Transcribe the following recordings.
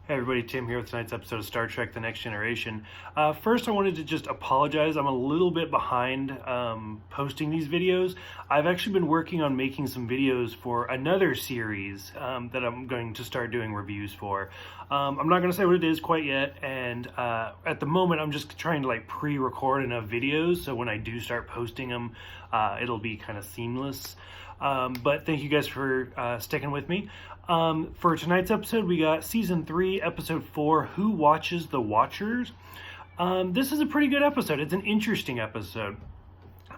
Hey everybody, Tim here with tonight's episode of Star Trek The Next Generation. First, I wanted to just apologize. I'm a little bit behind posting these videos. I've actually been working on making some videos for another series that I'm going to start doing reviews for. I'm not going to say what it is quite yet, and at the moment I'm just trying to pre-record enough videos so when I do start posting them, it'll be kind of seamless. But thank you guys for sticking with me. For tonight's episode, we got Season 3, Episode 4, Who Watches the Watchers? This is a pretty good episode. It's an interesting episode.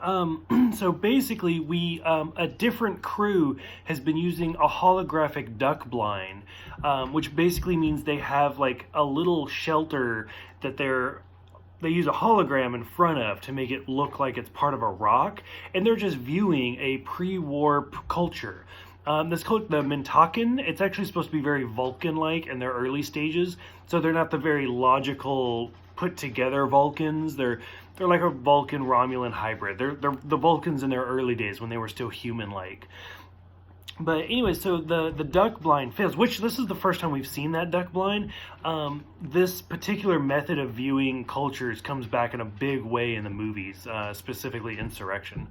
So basically, a different crew has been using a holographic duckblind, which basically means they have a little shelter that they use a hologram in front of to make it look like it's part of a rock, and they're just viewing a pre-war culture. This called the Mintakan. It's actually supposed to be very Vulcan-like in their early stages, so they're not the very logical, put-together Vulcans. They're like a Vulcan-Romulan hybrid. They're the Vulcans in their early days when they were still human-like. But anyway, so the duck blind fails, which this is the first time we've seen that duck blind. This particular method of viewing cultures comes back in a big way in the movies, specifically Insurrection.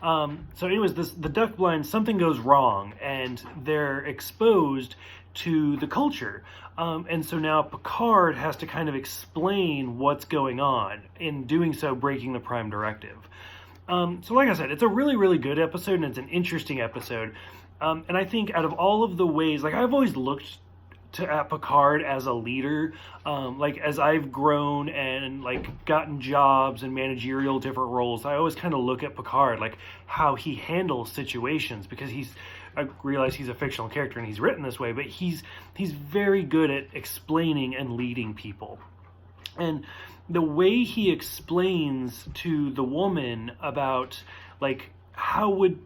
So anyways, the duck blind, something goes wrong and they're exposed to the culture. And so now Picard has to kind of explain what's going on, in doing so breaking the Prime Directive. So like I said, it's a really, really good episode and it's an interesting episode. And I think out of all of the ways, I've always looked at Picard as a leader, as I've grown and gotten jobs and managerial different roles, I always kind of look at Picard, how he handles situations, because I realize he's a fictional character and he's written this way, but he's very good at explaining and leading people. And the way he explains to the woman about how would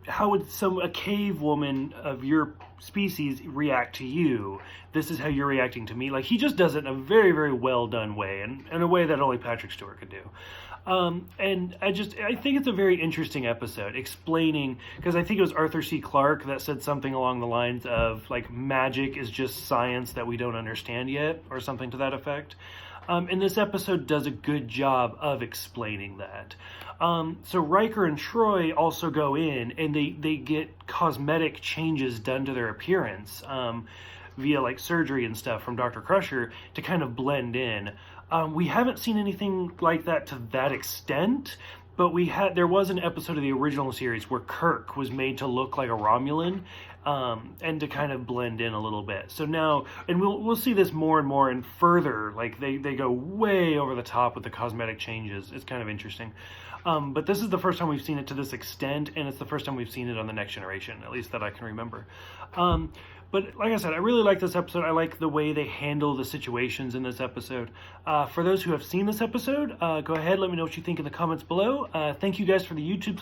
a cave woman of your species react to you? This is how you're reacting to me. He just does it in a very, very well done way, and in a way that only Patrick Stewart could do. And I think it's a very interesting episode, explaining, because I think it was Arthur C. Clarke that said something along the lines of magic is just science that we don't understand yet, or something to that effect. And this episode does a good job of explaining that. So Riker and Troy also go in and they get cosmetic changes done to their appearance via surgery and stuff from Dr. Crusher to kind of blend in. We haven't seen anything like that to that extent, but there was an episode of the original series where Kirk was made to look like a Romulan, and to kind of blend in a little bit. So now, and we'll see this more and more and further, they go way over the top with the cosmetic changes. It's kind of interesting. But this is the first time we've seen it to this extent, and it's the first time we've seen it on The Next Generation, at least that I can remember. But like I said, I really like this episode. I like the way they handle the situations in this episode. For those who have seen this episode, go ahead, let me know what you think in the comments below. Thank you guys for the YouTube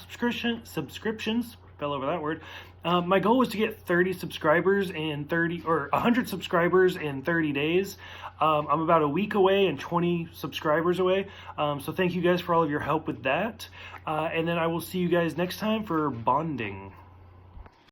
subscriptions. Fell over that word. My goal was to get 30 subscribers in 100 subscribers in 30 days. I'm about a week away and 20 subscribers away. So thank you guys for all of your help with that. And then I will see you guys next time for bonding.